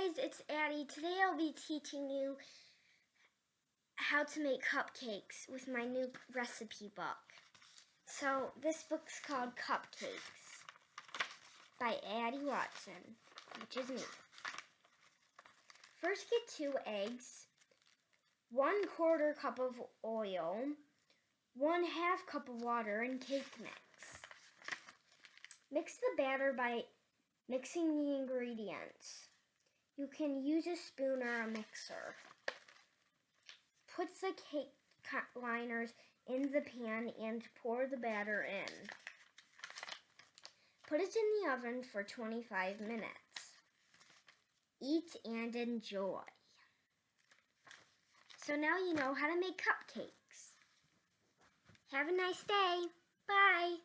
guys, it's Addie. Today I'll be teaching you how to make cupcakes with my new recipe book. So this book's called Cupcakes by Addie Watson, which is me. First get 2 eggs, 1/4 cup of oil, 1/2 cup of water, and cake mix. Mix the batter by mixing the ingredients. You can use a spoon or a mixer. Put the cake liners in the pan and pour the batter in. Put it in the oven for 25 minutes. Eat and enjoy. So now you know how to make cupcakes. Have a nice day. Bye.